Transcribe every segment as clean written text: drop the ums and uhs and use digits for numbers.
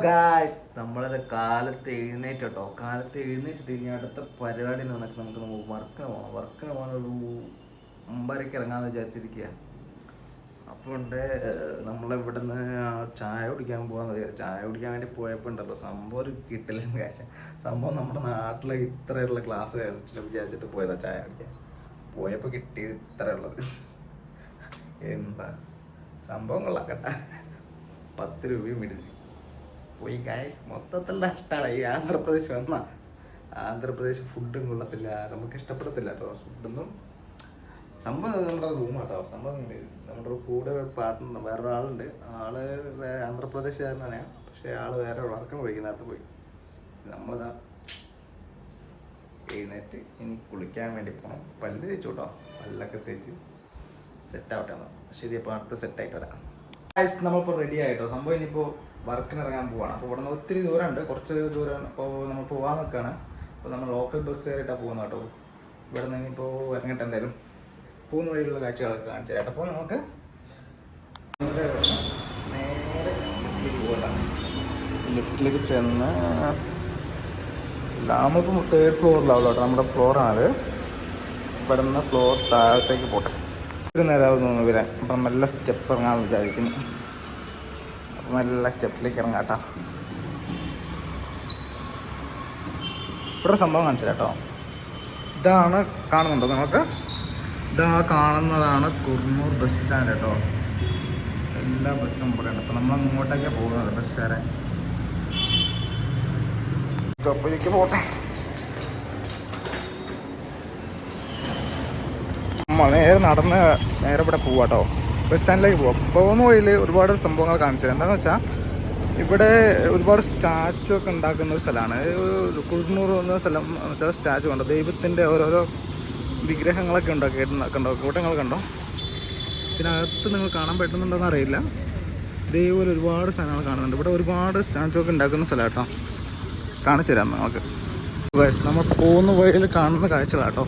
Guys നമ്മളത് കാലത്ത് എഴുന്നേറ്റോ കാലത്ത് എഴുന്നേറ്റിട്ട് ഇനി അടുത്ത പരിപാടി എന്ന് വെച്ചാൽ നമുക്ക് വർക്കിന് പോകാനൊരു 9:30 ഇറങ്ങാന്ന് വിചാരിച്ചിരിക്കുക. അപ്പോൾ നമ്മളിവിടുന്ന് ചായ കുടിക്കാൻ പോകാന്ന് വിചാരിച്ചു. ചായ കുടിക്കാൻ വേണ്ടി പോയപ്പോൾ ഉണ്ടല്ലോ സംഭവം ഒരു കിട്ടില്ല കാശ്. സംഭവം നമ്മുടെ നാട്ടിലെ ഇത്രയുള്ള ക്ലാസ് വിചാരിച്ചിട്ട് പോയതാ ചായ കുടിക്കാൻ. പോയപ്പോൾ കിട്ടിയത് ഇത്രയുള്ളത്. എന്താ സംഭവം കൊള്ളാം കേട്ടാ. 10 രൂപയും മേടിച്ചു പോയി ഗായ്സ്. മൊത്തത്തിൽ നഷ്ടമാണ് ഈ ആന്ധ്രാപ്രദേശ് വന്ന. ആന്ധ്രാപ്രദേശ് ഫുഡും കൊള്ളത്തില്ല, നമുക്ക് ഇഷ്ടപ്പെടത്തില്ല കേട്ടോ ഫുഡൊന്നും. സംഭവം നമ്മുടെ റൂമാട്ടോ. സംഭവം നമ്മുടെ കൂടെ പാർട്ട്ണർ വേറൊരാളുണ്ട്. ആള് ആന്ധ്രാപ്രദേശുകാരനാണ്, പക്ഷെ ആള് വേറെ വർക്കിന് പോയിക്കുന്നകത്ത് പോയി. നമ്മളിതാ എഴുന്നേറ്റ് ഇനി കുളിക്കാൻ വേണ്ടി പോകണം. പല്ല് തേച്ചു കേട്ടോ, പല്ലൊക്കെ തേച്ച് സെറ്റാവട്ടെ. ശരി, അപ്പോൾ അടുത്ത സെറ്റായിട്ട് വരാം. നമ്മളിപ്പോൾ റെഡി ആയിട്ടോ. സംഭവം ഇനിയിപ്പോൾ വർക്കിന് ഇറങ്ങാൻ പോവാണ്. അപ്പോൾ ഇവിടെ നിന്ന് ഒത്തിരി ദൂരമുണ്ട്, കുറച്ച് ദൂരം. അപ്പോൾ നമ്മൾ പോകാൻ നിൽക്കുകയാണ്. അപ്പോൾ നമ്മൾ ലോക്കൽ ബസ് കയറിയിട്ടാണ് പോകുന്നത് കേട്ടോ. ഇവിടെ നിന്ന് ഇനിയിപ്പോൾ ഇറങ്ങിയിട്ട് എന്തായാലും പോകുന്ന വഴിയിലുള്ള കാഴ്ചകളൊക്കെ കാണിച്ചു തരാം. അപ്പോൾ നമുക്ക് നേരെ പോകണം. ലിഫ്റ്റിലേക്ക് ചെന്ന് നമ്മളിപ്പോൾ 3rd ഫ്ലോറിലാവുള്ളൂ കേട്ടോ. നമ്മുടെ ഫ്ലോറാണത്. ഇവിടെ നിന്ന് ഫ്ലോർ താഴത്തേക്ക് പോട്ടെ. ഒരു നേരമാവും തോന്നുന്നു വരാൻ. അപ്പം നല്ല സ്റ്റെപ്പ് ഇറങ്ങാമെന്ന് വിചാരിക്കുന്നു. അപ്പം നല്ല സ്റ്റെപ്പിലേക്ക് ഇറങ്ങാട്ടോ. ഇവിടെ സംഭവം കാണിച്ചു കേട്ടോ. ഇതാണ് കാണുന്നുണ്ടോ നിങ്ങൾക്ക്? ഇതാ കാണുന്നതാണ് കുർണൂർ ബസ് സ്റ്റാൻഡ് കേട്ടോ. എല്ലാ ബസ്സും ഇവിടെ ഉണ്ട്. അപ്പം നമ്മൾ അങ്ങോട്ടേക്കാണ് പോകുന്നത് ബസ് കയറാൻ. സ്റ്റോപ്പിലേക്ക് പോട്ടെ. നേരെ നടന്ന് നേരെ ഇവിടെ പോവാട്ടോ, ബസ് സ്റ്റാൻഡിലേക്ക് പോവാം. പോകുന്ന വഴിയിൽ ഒരുപാട് സംഭവങ്ങൾ കാണിച്ചത്. എന്താണെന്ന് വെച്ചാൽ ഇവിടെ ഒരുപാട് സ്റ്റാച്ചു ഒക്കെ ഉണ്ടാക്കുന്ന ഒരു സ്ഥലമാണ്. കുർണൂർ എന്ന സ്ഥലം വെച്ചാൽ സ്റ്റാച്ചു കണ്ടോ, ദൈവത്തിൻ്റെ ഓരോരോ വിഗ്രഹങ്ങളൊക്കെ കണ്ടോ, കൂട്ടങ്ങൾ കണ്ടോ. പിന്നെ അകത്ത് നിങ്ങൾ കാണാൻ പറ്റുന്നുണ്ടോയെന്ന് അറിയില്ല. ദൈവം ഒരുപാട് സ്ഥലങ്ങൾ കാണുന്നുണ്ട്. ഇവിടെ ഒരുപാട് സ്റ്റാച്ചു ഒക്കെ ഉണ്ടാക്കുന്ന സ്ഥലം കേട്ടോ. കാണിച്ചു തരാം നമുക്ക്. നമ്മൾ പോകുന്ന വഴിയിൽ കാണുന്ന കാഴ്ചകളാട്ടോ.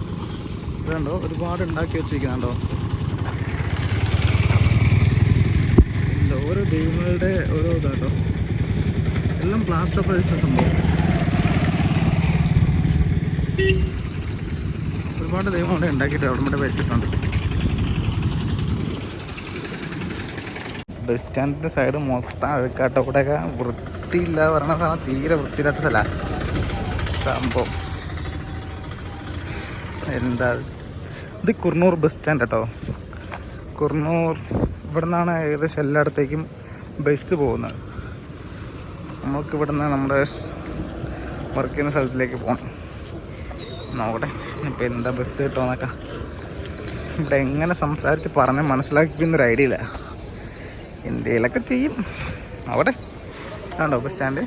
ഇതുണ്ടോ, ഒരുപാട് ഉണ്ടാക്കി വെച്ചിരിക്കുന്നുണ്ടോ. ഓരോ ദൈവങ്ങളുടെ ഓരോ ഇതാട്ടോ. എല്ലാം പ്ലാസ്റ്റർ പ്രദേശ സംഭവം. ഒരുപാട് ദൈവങ്ങളെ ഉണ്ടാക്കിയിട്ട് അവിടെ വെച്ചിട്ടുണ്ട്. ബസ് സ്റ്റാൻഡിൻ്റെ സൈഡ് മൊത്തം അഴുക്കാട്ടോ. ഇവിടെയൊക്കെ വൃത്തിയില്ല പറഞ്ഞ സാധനം, തീരെ വൃത്തിയില്ലാത്ത സ്ഥലമാണ് സംഭവം. എന്താ ഇത്? കുർണൂർ ബസ് സ്റ്റാൻഡ് കേട്ടോ. കുർണൂർ ഇവിടെ നിന്നാണ് ഏകദേശം എല്ലായിടത്തേക്കും ബസ് പോകുന്നത്. നമുക്ക് ഇവിടെ നിന്ന് നമ്മുടെ വർക്ക് ചെയ്യുന്ന സ്ഥലത്തിലേക്ക് പോകണം. നോക്കട്ടെ ഇപ്പം എന്താ ബസ് കിട്ടുമെന്നൊക്കെ. ഇവിടെ എങ്ങനെ സംസാരിച്ച് പറഞ്ഞ് മനസ്സിലാക്കിക്കുന്നൊരു ഐഡിയ ഇല്ല. എന്തെങ്കിലുമൊക്കെ ചെയ്യും. നോക്കട്ടെ. കണ്ടോ ബസ് സ്റ്റാൻഡ്.